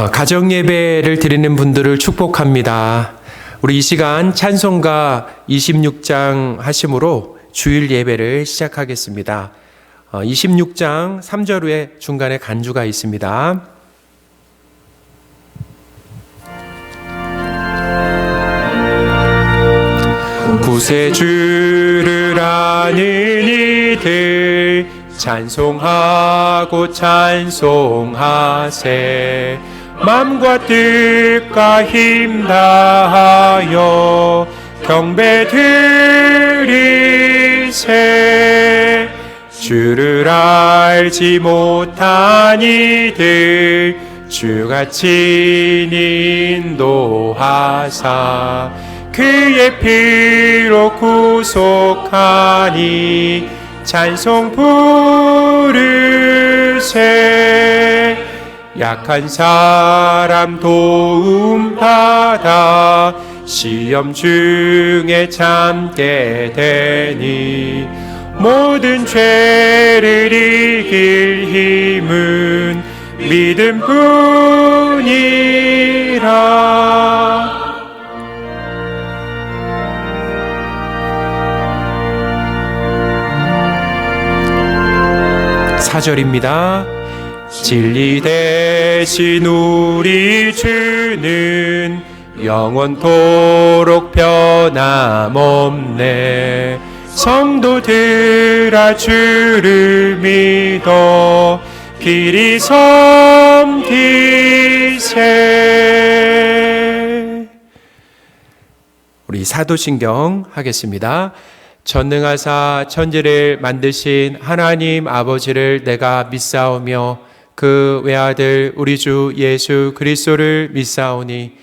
가정 예배를 드리는 분들을 축복합니다. 우리 이 시간 찬송가 26장 하심으로 주일 예배를 시작하겠습니다. 26장 3절 후에 중간에 간주가 있습니다. 구세주를 아는 이들 찬송하고 찬송하세. 맘과 뜻과 힘 다하여 경배 드리세. 주를 알지 못한 이들 주같이 인도하사 그의 피로 구속하니 찬송 부르세. 약한 사람 도움 받아 시험 중에 참게 되니 모든 죄를 이길 힘은 믿음뿐이라. 4절입니다. 진리 대신 우리 주는 영원토록 변함없네. 성도들아 주를 믿어 길이 섬기세. 우리 사도신경 하겠습니다. 전능하사 천지를 만드신 하나님 아버지를 내가 믿사오며 그 외아들 우리 주 예수 그리스도를 믿사오니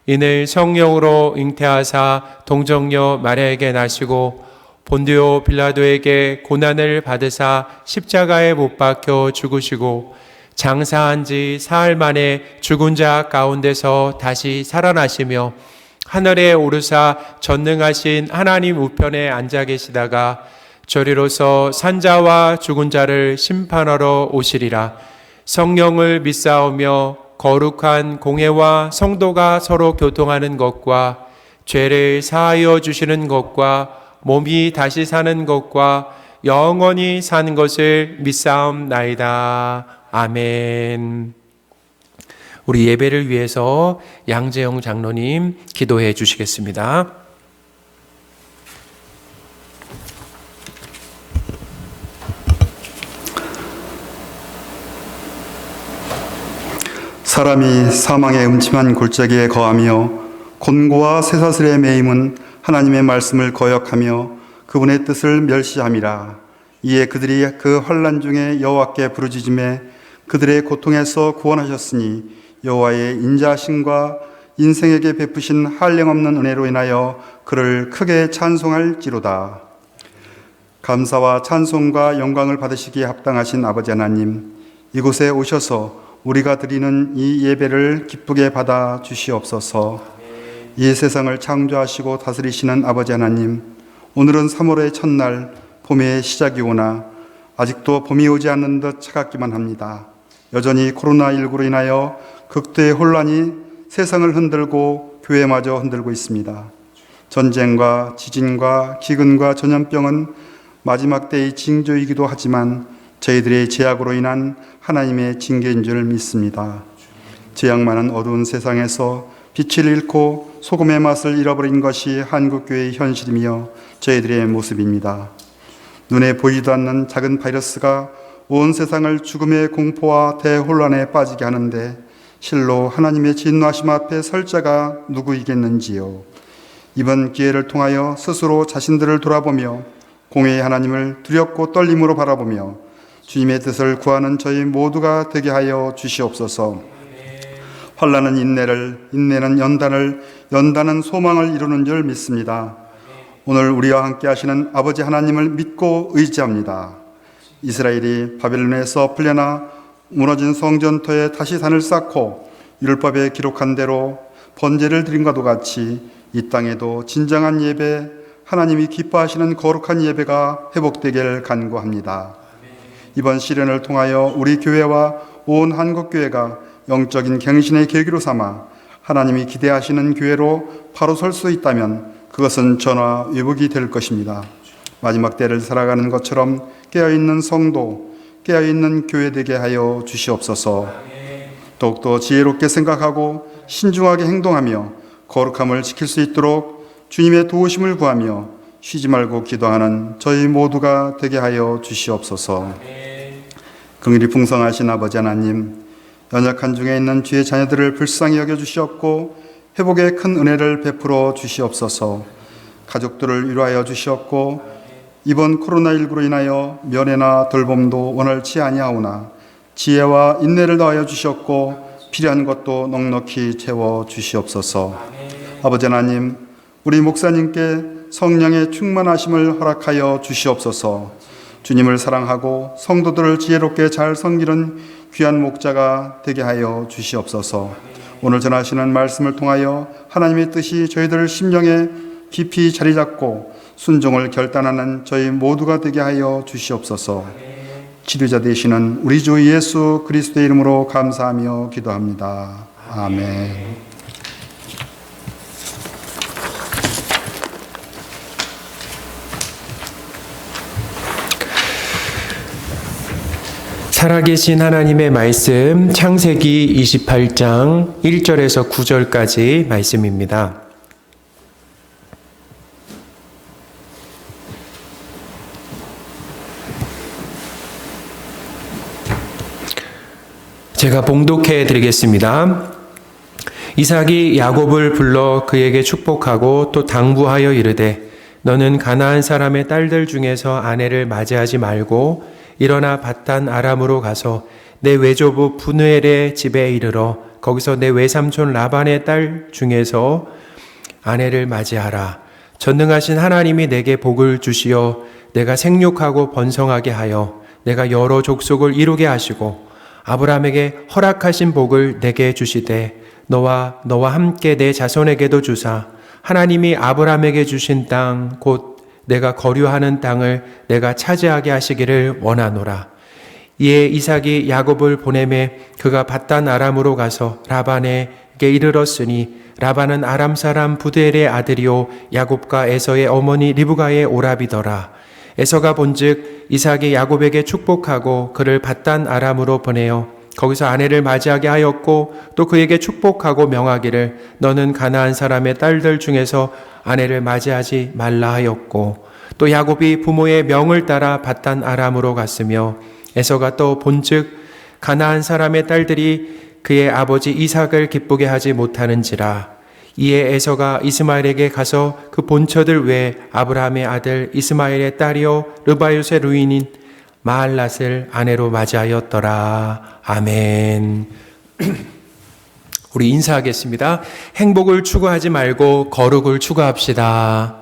이는 성령으로 잉태하사 동정녀 마리아에게 나시고 본디오 빌라도에게 고난을 받으사 십자가에 못 박혀 죽으시고 장사한 지 사흘 만에 죽은 자 가운데서 다시 살아나시며 하늘에 오르사 전능하신 하나님 우편에 앉아 계시다가 저리로서 산자와 죽은 자를 심판하러 오시리라. 성령을 믿사오며 거룩한 공회와 성도가 서로 교통하는 것과 죄를 사하여 주시는 것과 몸이 다시 사는 것과 영원히 사는 것을 믿사옵나이다. 아멘. 우리 예배를 위해서 양재영 장로님 기도해 주시겠습니다. 사람이 사망의 음침한 골짜기에 거하며 곤고와 쇠사슬에 매임은 하나님의 말씀을 거역하며 그분의 뜻을 멸시함이라. 이에 그들이 그 환난 중에 여호와께 부르짖음에 그들의 고통에서 구원하셨으니 여호와의 인자하심과 인생에게 베푸신 한량없는 은혜로 인하여 그를 크게 찬송할지로다. 감사와 찬송과 영광을 받으시기에 합당하신 아버지 하나님, 이곳에 오셔서 우리가 드리는 이 예배를 기쁘게 받아 주시옵소서. 이 세상을 창조하시고 다스리시는 아버지 하나님, 오늘은 3월의 첫날 봄의 시작이 오나 아직도 봄이 오지 않는 듯 차갑기만 합니다. 여전히 코로나19로 인하여 극도의 혼란이 세상을 흔들고 교회마저 흔들고 있습니다. 전쟁과 지진과 기근과 전염병은 마지막 때의 징조이기도 하지만 저희들의 죄악으로 인한 하나님의 징계인 줄 믿습니다. 죄악 많은 어두운 세상에서 빛을 잃고 소금의 맛을 잃어버린 것이 한국교회의 현실이며 저희들의 모습입니다. 눈에 보이지도 않는 작은 바이러스가 온 세상을 죽음의 공포와 대혼란에 빠지게 하는데 실로 하나님의 진노하심 앞에 설 자가 누구이겠는지요. 이번 기회를 통하여 스스로 자신들을 돌아보며 공회의 하나님을 두렵고 떨림으로 바라보며 주님의 뜻을 구하는 저희 모두가 되게 하여 주시옵소서. 환난은 인내를, 인내는 연단을, 연단은 소망을 이루는 줄 믿습니다. 오늘 우리와 함께 하시는 아버지 하나님을 믿고 의지합니다. 이스라엘이 바벨론에서 풀려나 무너진 성전터에 다시 산을 쌓고 율법에 기록한 대로 번제를 드림과도 같이 이 땅에도 진정한 예배, 하나님이 기뻐하시는 거룩한 예배가 회복되길 간구합니다. 이번 시련을 통하여 우리 교회와 온 한국교회가 영적인 갱신의 계기로 삼아 하나님이 기대하시는 교회로 바로 설 수 있다면 그것은 전화위복이 될 것입니다. 마지막 때를 살아가는 것처럼 깨어있는 성도, 깨어있는 교회 되게 하여 주시옵소서. 더욱더 지혜롭게 생각하고 신중하게 행동하며 거룩함을 지킬 수 있도록 주님의 도우심을 구하며 쉬지 말고 기도하는 저희 모두가 되게 하여 주시옵소서. 긍휼이 풍성하신 아버지 하나님, 연약한 중에 있는 주의 자녀들을 불쌍히 여겨주시옵고 회복의 큰 은혜를 베풀어 주시옵소서. 가족들을 위로하여 주시옵고 이번 코로나19로 인하여 면회나 돌봄도 원활치 아니하오나 지혜와 인내를 더하여 주시옵고 필요한 것도 넉넉히 채워 주시옵소서. 아버지 하나님, 우리 목사님께 성령의 충만하심을 허락하여 주시옵소서. 주님을 사랑하고 성도들을 지혜롭게 잘 섬기는 귀한 목자가 되게 하여 주시옵소서. 오늘 전하시는 말씀을 통하여 하나님의 뜻이 저희들 심령에 깊이 자리 잡고 순종을 결단하는 저희 모두가 되게 하여 주시옵소서. 치료자 되시는 우리 주 예수 그리스도의 이름으로 감사하며 기도합니다. 아멘. 살아계신 하나님의 말씀 창세기 28장 1절에서 9절까지 말씀입니다. 제가 봉독해 드리겠습니다. 이삭이 야곱을 불러 그에게 축복하고 또 당부하여 이르되 너는 가나안 사람의 딸들 중에서 아내를 맞이하지 말고 일어나 밧단 아람으로 가서 내 외조부 브누엘의 집에 이르러 거기서 내 외삼촌 라반의 딸 중에서 아내를 맞이하라. 전능하신 하나님이 내게 복을 주시어 내가 생육하고 번성하게 하여 내가 여러 족속을 이루게 하시고 아브라함에게 허락하신 복을 내게 주시되 너와 함께 내 자손에게도 주사 하나님이 아브라함에게 주신 땅 곧 내가 거류하는 땅을 내가 차지하게 하시기를 원하노라. 이에 이삭이 야곱을 보내매 그가 밧단 아람으로 가서 라반에게 이르렀으니 라반은 아람 사람 부드엘의 아들이요 야곱과 에서의 어머니 리브가의 오라비더라. 에서가 본즉 이삭이 야곱에게 축복하고 그를 밧단 아람으로 보내어 거기서 아내를 맞이하게 하였고 또 그에게 축복하고 명하기를 너는 가나안 사람의 딸들 중에서 아내를 맞이하지 말라 하였고 또 야곱이 부모의 명을 따라 밧단 아람으로 갔으며 에서가 또 본즉 가나안 사람의 딸들이 그의 아버지 이삭을 기쁘게 하지 못하는지라. 이에 에서가 이스마엘에게 가서 그 본처들 외에 아브라함의 아들 이스마엘의 딸이요 르바요스의 루인인 마할랏을 아내로 맞이하였더라. 아멘. 우리 인사하겠습니다. 행복을 추구하지 말고 거룩을 추구합시다.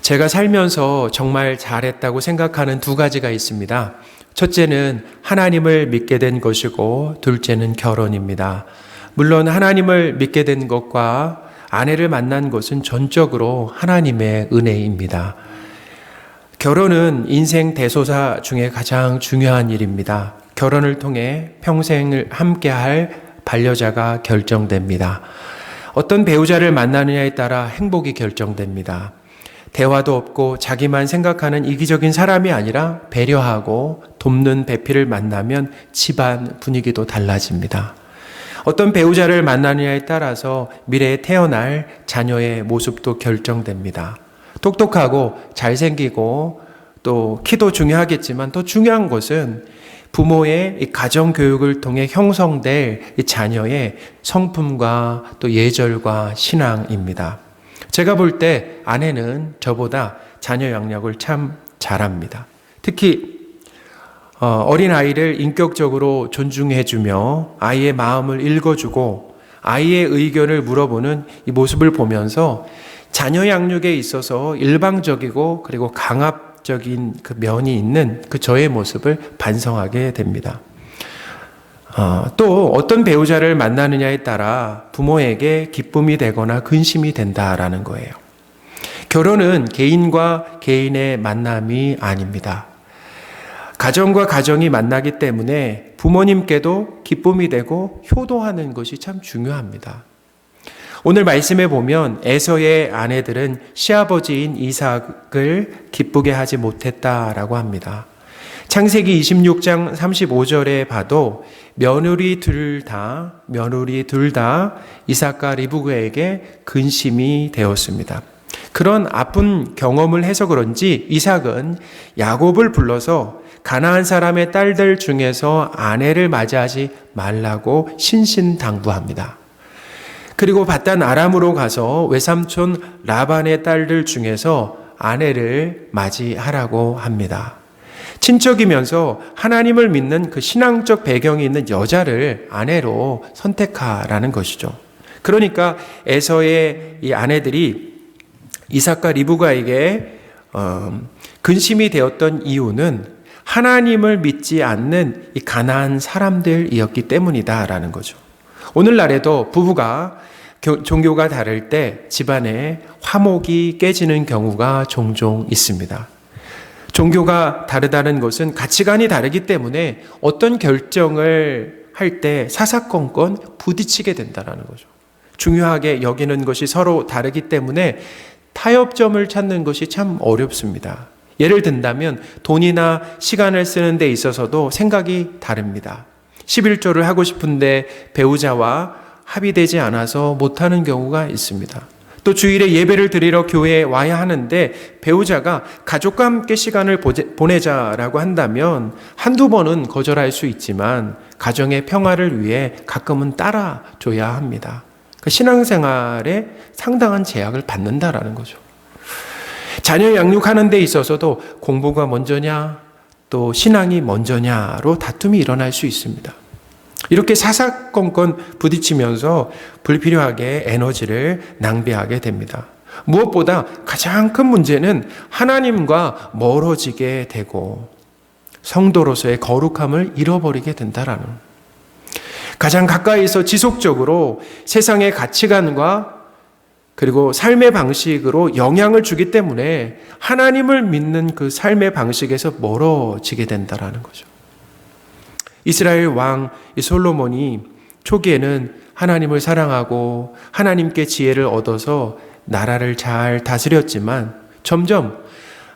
제가 살면서 정말 잘했다고 생각하는 두 가지가 있습니다. 첫째는 하나님을 믿게 된 것이고 둘째는 결혼입니다. 물론 하나님을 믿게 된 것과 아내를 만난 것은 전적으로 하나님의 은혜입니다. 결혼은 인생 대소사 중에 가장 중요한 일입니다. 결혼을 통해 평생을 함께할 반려자가 결정됩니다. 어떤 배우자를 만나느냐에 따라 행복이 결정됩니다. 대화도 없고 자기만 생각하는 이기적인 사람이 아니라 배려하고 돕는 배필을 만나면 집안 분위기도 달라집니다. 어떤 배우자를 만나느냐에 따라서 미래에 태어날 자녀의 모습도 결정됩니다. 똑똑하고 잘생기고 또 키도 중요하겠지만 더 중요한 것은 부모의 이 가정 교육을 통해 형성될 이 자녀의 성품과 또 예절과 신앙입니다. 제가 볼 때 아내는 저보다 자녀 양육을 참 잘합니다. 특히 어린아이를 인격적으로 존중해주며 아이의 마음을 읽어주고 아이의 의견을 물어보는 이 모습을 보면서 자녀 양육에 있어서 일방적이고 그리고 강압적인 그 면이 있는 그 저의 모습을 반성하게 됩니다. 또 어떤 배우자를 만나느냐에 따라 부모에게 기쁨이 되거나 근심이 된다라는 거예요. 결혼은 개인과 개인의 만남이 아닙니다. 가정과 가정이 만나기 때문에 부모님께도 기쁨이 되고 효도하는 것이 참 중요합니다. 오늘 말씀에 보면 에서의 아내들은 시아버지인 이삭을 기쁘게 하지 못했다라고 합니다. 창세기 26장 35절에 봐도 며느리 둘 다 이삭과 리브가에게 근심이 되었습니다. 그런 아픈 경험을 해서 그런지 이삭은 야곱을 불러서 가나안 사람의 딸들 중에서 아내를 맞이하지 말라고 신신당부합니다. 그리고 밧단 아람으로 가서 외삼촌 라반의 딸들 중에서 아내를 맞이하라고 합니다. 친척이면서 하나님을 믿는 그 신앙적 배경이 있는 여자를 아내로 선택하라는 것이죠. 그러니까 에서의 이 아내들이 이삭과 리브가에게 근심이 되었던 이유는 하나님을 믿지 않는 이 가나안 사람들이었기 때문이다라는 거죠. 오늘날에도 부부가 종교가 다를 때 집안에 화목이 깨지는 경우가 종종 있습니다. 종교가 다르다는 것은 가치관이 다르기 때문에 어떤 결정을 할 때 사사건건 부딪히게 된다는 거죠. 중요하게 여기는 것이 서로 다르기 때문에 타협점을 찾는 것이 참 어렵습니다. 예를 든다면 돈이나 시간을 쓰는 데 있어서도 생각이 다릅니다. 11조를 하고 싶은데 배우자와 합의되지 않아서 못하는 경우가 있습니다. 또 주일에 예배를 드리러 교회에 와야 하는데 배우자가 가족과 함께 시간을 보내자라고 한다면 한두 번은 거절할 수 있지만 가정의 평화를 위해 가끔은 따라줘야 합니다. 신앙생활에 상당한 제약을 받는다라는 거죠. 자녀 양육하는 데 있어서도 공부가 먼저냐 또 신앙이 먼저냐로 다툼이 일어날 수 있습니다. 이렇게 사사건건 부딪히면서 불필요하게 에너지를 낭비하게 됩니다. 무엇보다 가장 큰 문제는 하나님과 멀어지게 되고 성도로서의 거룩함을 잃어버리게 된다라는, 가장 가까이서 지속적으로 세상의 가치관과 그리고 삶의 방식으로 영향을 주기 때문에 하나님을 믿는 그 삶의 방식에서 멀어지게 된다라는 거죠. 이스라엘 왕 솔로몬이 초기에는 하나님을 사랑하고 하나님께 지혜를 얻어서 나라를 잘 다스렸지만 점점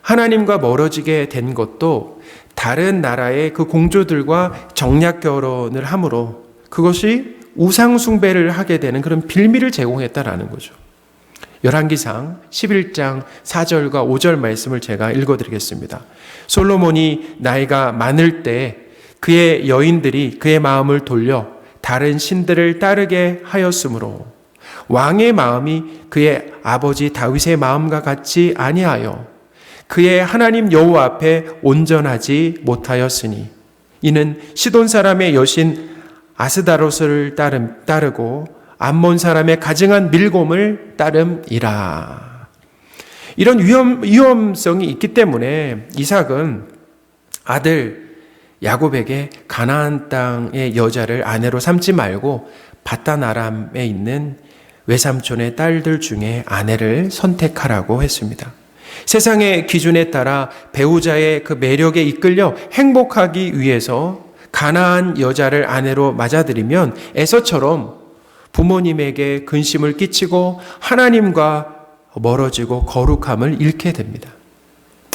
하나님과 멀어지게 된 것도 다른 나라의 그 공주들과 정략 결혼을 함으로 그것이 우상 숭배를 하게 되는 그런 빌미를 제공했다라는 거죠. 열왕기상 11장 4절과 5절 말씀을 제가 읽어드리겠습니다. 솔로몬이 나이가 많을 때 그의 여인들이 그의 마음을 돌려 다른 신들을 따르게 하였으므로 왕의 마음이 그의 아버지 다윗의 마음과 같이 아니하여 그의 하나님 여호와 앞에 온전하지 못하였으니 이는 시돈 사람의 여신 아스다롯을 따르고 암몬 사람의 가증한 밀곰을 따름이라. 이런 위험성이 있기 때문에 이삭은 아들 야곱에게 가나안 땅의 여자를 아내로 삼지 말고 밧단 아람에 있는 외삼촌의 딸들 중에 아내를 선택하라고 했습니다. 세상의 기준에 따라 배우자의 그 매력에 이끌려 행복하기 위해서 가나안 여자를 아내로 맞아들이면 에서처럼 부모님에게 근심을 끼치고 하나님과 멀어지고 거룩함을 잃게 됩니다.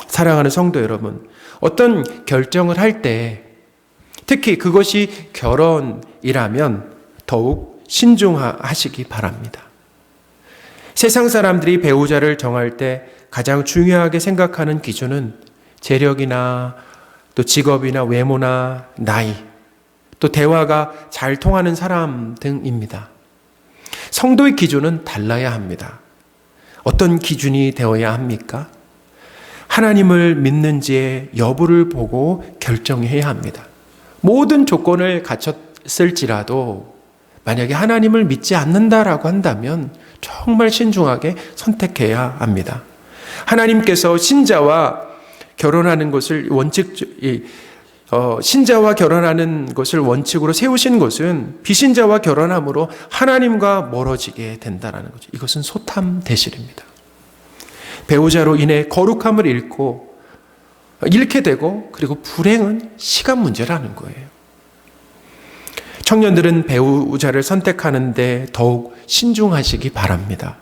사랑하는 성도 여러분, 어떤 결정을 할 때 특히 그것이 결혼이라면 더욱 신중하시기 바랍니다. 세상 사람들이 배우자를 정할 때 가장 중요하게 생각하는 기준은 재력이나 또 직업이나 외모나 나이, 또 대화가 잘 통하는 사람 등입니다. 성도의 기준은 달라야 합니다. 어떤 기준이 되어야 합니까? 하나님을 믿는지의 여부를 보고 결정해야 합니다. 모든 조건을 갖췄을지라도 만약에 하나님을 믿지 않는다라고 한다면 정말 신중하게 선택해야 합니다. 하나님께서 신자와 결혼하는 것을 신자와 결혼하는 것을 원칙으로 세우신 것은 비신자와 결혼함으로 하나님과 멀어지게 된다는 거죠. 이것은 소탐대실입니다. 배우자로 인해 거룩함을 잃고 잃게 되고 그리고 불행은 시간 문제라는 거예요. 청년들은 배우자를 선택하는데 더욱 신중하시기 바랍니다.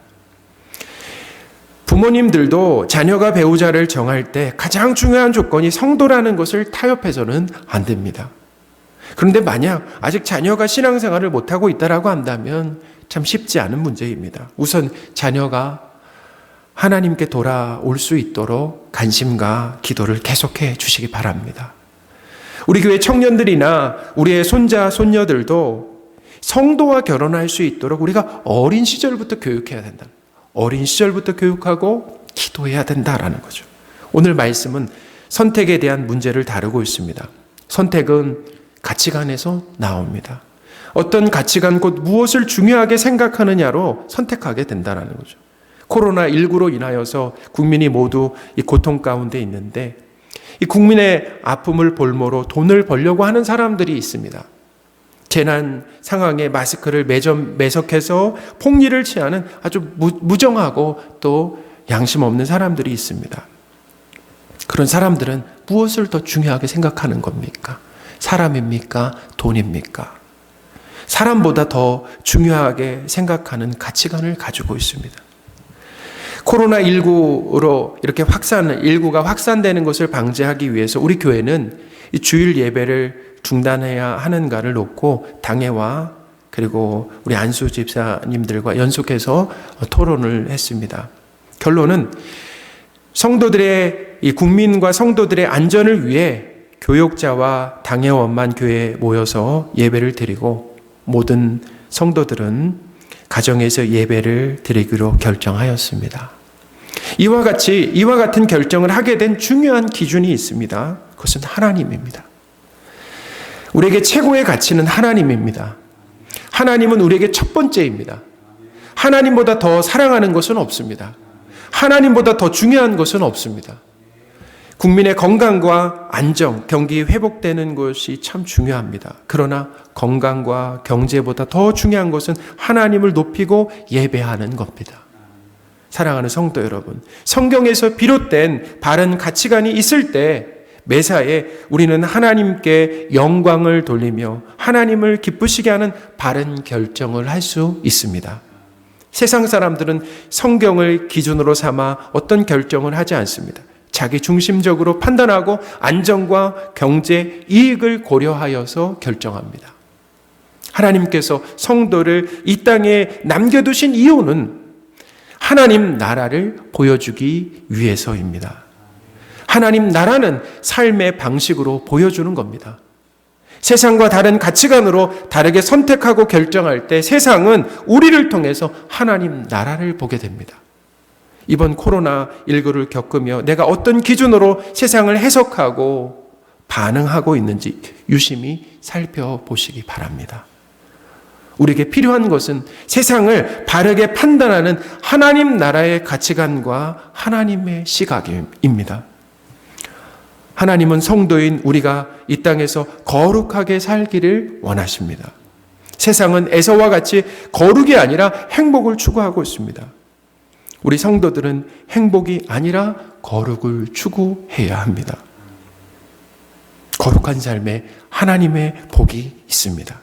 부모님들도 자녀가 배우자를 정할 때 가장 중요한 조건이 성도라는 것을 타협해서는 안 됩니다. 그런데 만약 아직 자녀가 신앙생활을 못하고 있다라고 한다면 참 쉽지 않은 문제입니다. 우선 자녀가 하나님께 돌아올 수 있도록 관심과 기도를 계속해 주시기 바랍니다. 우리 교회 청년들이나 우리의 손자, 손녀들도 성도와 결혼할 수 있도록 우리가 어린 시절부터 교육해야 된다. 어린 시절부터 교육하고 기도해야 된다라는 거죠. 오늘 말씀은 선택에 대한 문제를 다루고 있습니다. 선택은 가치관에서 나옵니다. 어떤 가치관, 곧 무엇을 중요하게 생각하느냐로 선택하게 된다는 거죠. 코로나19로 인하여서 국민이 모두 이 고통 가운데 있는데 이 국민의 아픔을 볼모로 돈을 벌려고 하는 사람들이 있습니다. 재난 상황에 마스크를 매석해서 폭리를 취하는 아주 무정하고 또 양심 없는 사람들이 있습니다. 그런 사람들은 무엇을 더 중요하게 생각하는 겁니까? 사람입니까? 돈입니까? 사람보다 더 중요하게 생각하는 가치관을 가지고 있습니다. 코로나19로 이렇게 일구가 확산되는 것을 방지하기 위해서 우리 교회는 이 주일 예배를 중단해야 하는가를 놓고 당회와 그리고 우리 안수 집사님들과 연속해서 토론을 했습니다. 결론은 성도들의 이 국민과 성도들의 안전을 위해 교역자와 당회원만 교회에 모여서 예배를 드리고 모든 성도들은 가정에서 예배를 드리기로 결정하였습니다. 이와 같은 결정을 하게 된 중요한 기준이 있습니다. 그것은 하나님입니다. 우리에게 최고의 가치는 하나님입니다. 하나님은 우리에게 첫 번째입니다. 하나님보다 더 사랑하는 것은 없습니다. 하나님보다 더 중요한 것은 없습니다. 국민의 건강과 안정, 경기 회복되는 것이 참 중요합니다. 그러나 건강과 경제보다 더 중요한 것은 하나님을 높이고 예배하는 겁니다. 사랑하는 성도 여러분, 성경에서 비롯된 바른 가치관이 있을 때 매사에 우리는 하나님께 영광을 돌리며 하나님을 기쁘시게 하는 바른 결정을 할 수 있습니다. 세상 사람들은 성경을 기준으로 삼아 어떤 결정을 하지 않습니다. 자기 중심적으로 판단하고 안정과 경제, 이익을 고려하여서 결정합니다. 하나님께서 성도를 이 땅에 남겨두신 이유는 하나님 나라를 보여주기 위해서입니다. 하나님 나라는 삶의 방식으로 보여주는 겁니다. 세상과 다른 가치관으로 다르게 선택하고 결정할 때 세상은 우리를 통해서 하나님 나라를 보게 됩니다. 이번 코로나19를 겪으며 내가 어떤 기준으로 세상을 해석하고 반응하고 있는지 유심히 살펴보시기 바랍니다. 우리에게 필요한 것은 세상을 바르게 판단하는 하나님 나라의 가치관과 하나님의 시각입니다. 하나님은 성도인 우리가 이 땅에서 거룩하게 살기를 원하십니다. 세상은 에서와 같이 거룩이 아니라 행복을 추구하고 있습니다. 우리 성도들은 행복이 아니라 거룩을 추구해야 합니다. 거룩한 삶에 하나님의 복이 있습니다.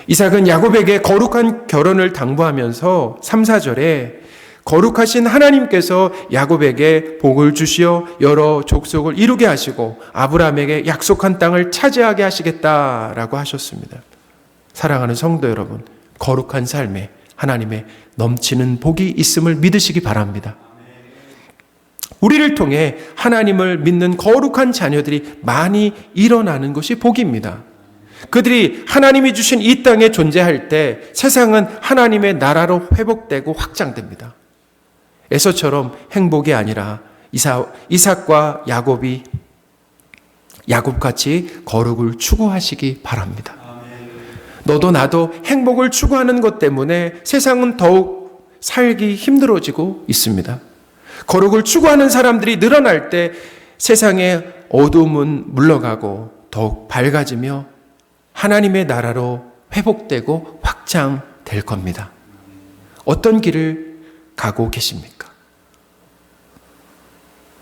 이삭은 야곱에게 거룩한 결혼을 당부하면서 3, 4절에 거룩하신 하나님께서 야곱에게 복을 주시어 여러 족속을 이루게 하시고 아브라함에게 약속한 땅을 차지하게 하시겠다라고 하셨습니다. 사랑하는 성도 여러분, 거룩한 삶에 하나님의 넘치는 복이 있음을 믿으시기 바랍니다. 우리를 통해 하나님을 믿는 거룩한 자녀들이 많이 일어나는 것이 복입니다. 그들이 하나님이 주신 이 땅에 존재할 때 세상은 하나님의 나라로 회복되고 확장됩니다. 에서처럼 행복이 아니라 이삭과 야곱같이 거룩을 추구하시기 바랍니다. 너도 나도 행복을 추구하는 것 때문에 세상은 더욱 살기 힘들어지고 있습니다. 거룩을 추구하는 사람들이 늘어날 때 세상의 어두움은 물러가고 더욱 밝아지며 하나님의 나라로 회복되고 확장될 겁니다. 어떤 길을 가고 계십니까?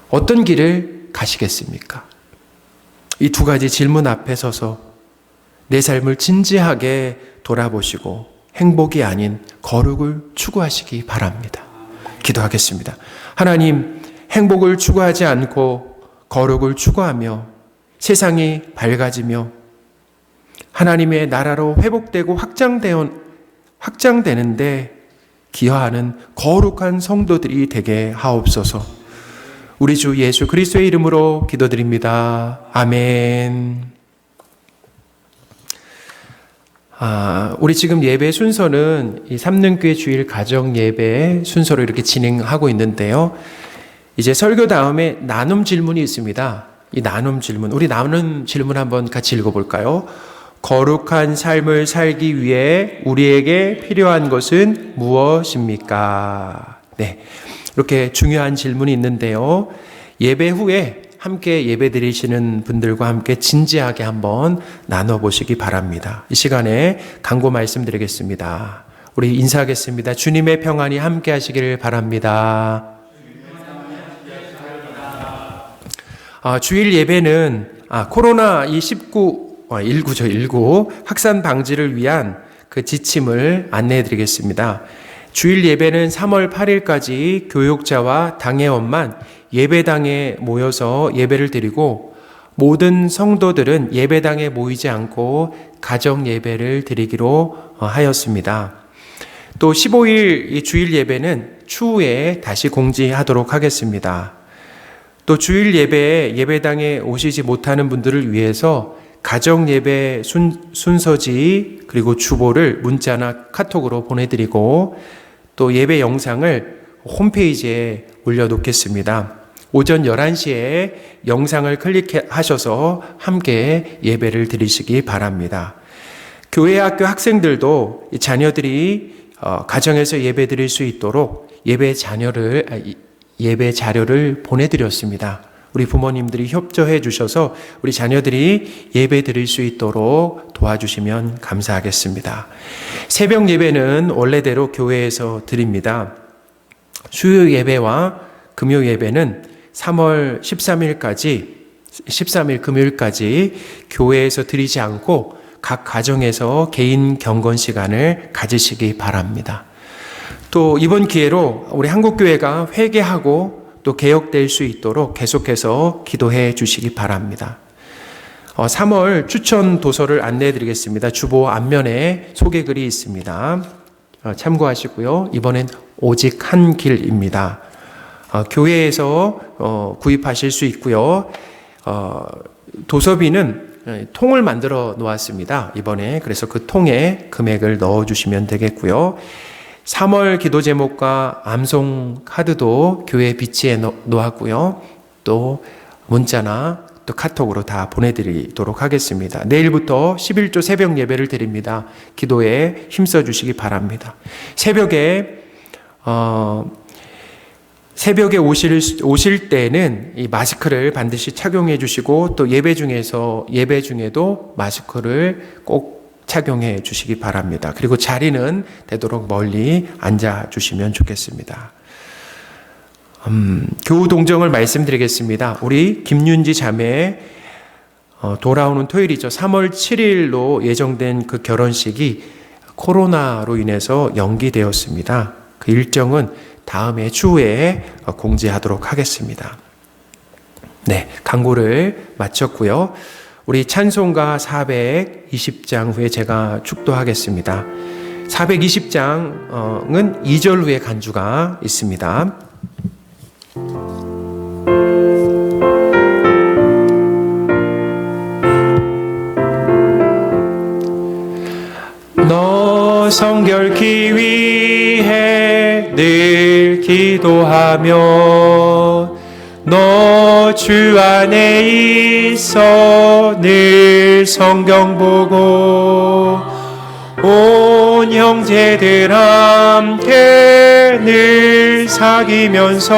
어떤 길을 가시겠습니까? 이 두 가지 질문 앞에 서서 내 삶을 진지하게 돌아보시고 행복이 아닌 거룩을 추구하시기 바랍니다. 기도하겠습니다. 하나님, 행복을 추구하지 않고 거룩을 추구하며 세상이 밝아지며 하나님의 나라로 회복되고 확장되는데 기여하는 거룩한 성도들이 되게 하옵소서. 우리 주 예수 그리스도의 이름으로 기도드립니다. 아멘. 우리 지금 예배 순서는 이 삼능교회 주일 가정 예배 순서로 이렇게 진행하고 있는데요. 이제 설교 다음에 나눔 질문이 있습니다. 이 나눔 질문, 우리 나눔 질문 한번 같이 읽어볼까요? 거룩한 삶을 살기 위해 우리에게 필요한 것은 무엇입니까? 네, 이렇게 중요한 질문이 있는데요. 예배 후에 함께 예배 드리시는 분들과 함께 진지하게 한번 나눠보시기 바랍니다. 이 시간에 강구 말씀드리겠습니다. 우리 인사하겠습니다. 주님의 평안이 함께 하시기를 바랍니다. 주일 예배는 코로나19 확산 방지를 위한 그 지침을 안내해 드리겠습니다. 주일 예배는 3월 8일까지 교육자와 당회원만 예배당에 모여서 예배를 드리고 모든 성도들은 예배당에 모이지 않고 가정 예배를 드리기로 하였습니다. 또 15일 이 주일 예배는 추후에 다시 공지하도록 하겠습니다. 또 주일 예배에 예배당에 오시지 못하는 분들을 위해서 가정 예배 순서지 그리고 주보를 문자나 카톡으로 보내드리고 또 예배 영상을 홈페이지에 올려놓겠습니다. 오전 11시에 영상을 클릭하셔서 함께 예배를 드리시기 바랍니다. 교회 학교 학생들도 자녀들이 가정에서 예배 드릴 수 있도록 예배 자료를 보내드렸습니다. 우리 부모님들이 협조해 주셔서 우리 자녀들이 예배 드릴 수 있도록 도와주시면 감사하겠습니다. 새벽 예배는 원래대로 교회에서 드립니다. 수요 예배와 금요 예배는 3월 13일 금요일까지 교회에서 드리지 않고 각 가정에서 개인 경건 시간을 가지시기 바랍니다. 또 이번 기회로 우리 한국교회가 회개하고 또 개혁될 수 있도록 계속해서 기도해 주시기 바랍니다. 3월 추천 도서를 안내해 드리겠습니다. 주보 앞면에 소개글이 있습니다. 참고하시고요. 이번엔 오직 한 길입니다. 교회에서 구입하실 수 있고요. 도서비는 통을 만들어 놓았습니다. 이번에 그래서 그 통에 금액을 넣어주시면 되겠고요. 3월 기도 제목과 암송 카드도 교회에 비치해 놓았고요. 또 문자나 또 카톡으로 다 보내드리도록 하겠습니다. 내일부터 11조 새벽 예배를 드립니다. 기도에 힘써 주시기 바랍니다. 새벽에 오실 때는 이 마스크를 반드시 착용해 주시고 또 예배 중에도 마스크를 꼭 착용해 주시기 바랍니다. 그리고 자리는 되도록 멀리 앉아 주시면 좋겠습니다. 교우 동정을 말씀드리겠습니다. 우리 김윤지 자매 돌아오는 토요일이죠. 3월 7일로 예정된 그 결혼식이 코로나로 인해서 연기되었습니다. 그 일정은 다음에 추후에 공지하도록 하겠습니다. 네, 광고를 마쳤고요. 우리 찬송가 420장 후에 제가 축도하겠습니다. 420장은 2절 후에 간주가 있습니다. 너 성결케 위해 늘 기도하며 너 주 안에 있어 늘 성경 보고 온 형제들 함께 늘 사귀면서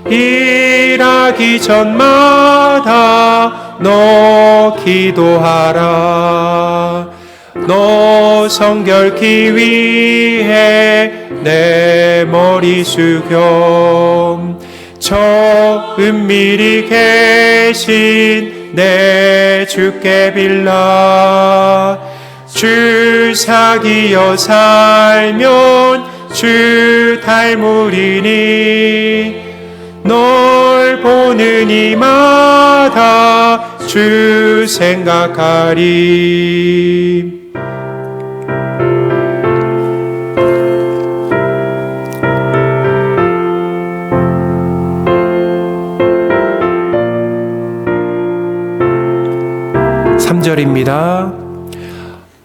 일하기 전마다 너 기도하라. 너 성결케 위해 내 머리 숙여 저 은밀히 계신 내 주께 빌라. 주 사귀어 살면 주 닮으리니 널 보는 이마다 주 생각하리. (3절입니다)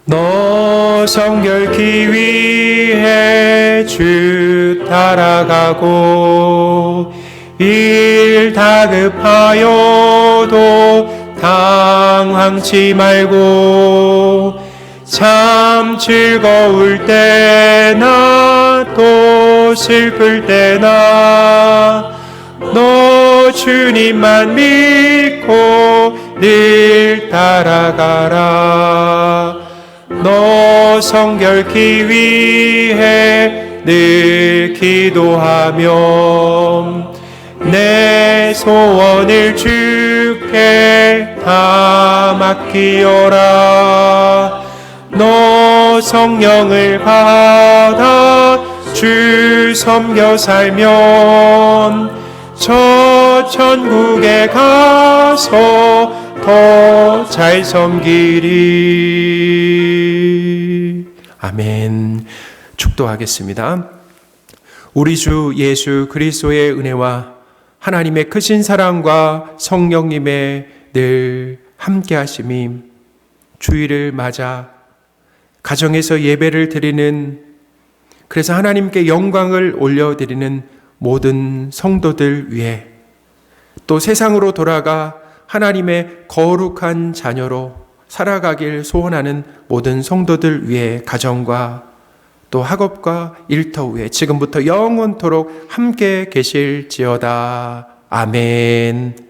너 성결케 위해 주 따라가고 일 다급하여도 당황치 말고 참 즐거울 때나 또 슬플 때나 너 주님만 믿고 늘 따라가라. 너 성결케 위해 늘 기도하며 내 소원을 주께 다 맡기어라. 너 성령을 받아 주 섬겨 살면 저 천국에 가서 더 잘 섬기리. 아멘. 축도하겠습니다. 우리 주 예수 그리스도의 은혜와 하나님의 크신 사랑과 성령님의 늘 함께 하심이 주일을 맞아 가정에서 예배를 드리는, 그래서 하나님께 영광을 올려드리는 모든 성도들 위해, 또 세상으로 돌아가 하나님의 거룩한 자녀로 살아가길 소원하는 모든 성도들 위해, 가정과 또 학업과 일터 위에 지금부터 영원토록 함께 계실지어다. 아멘.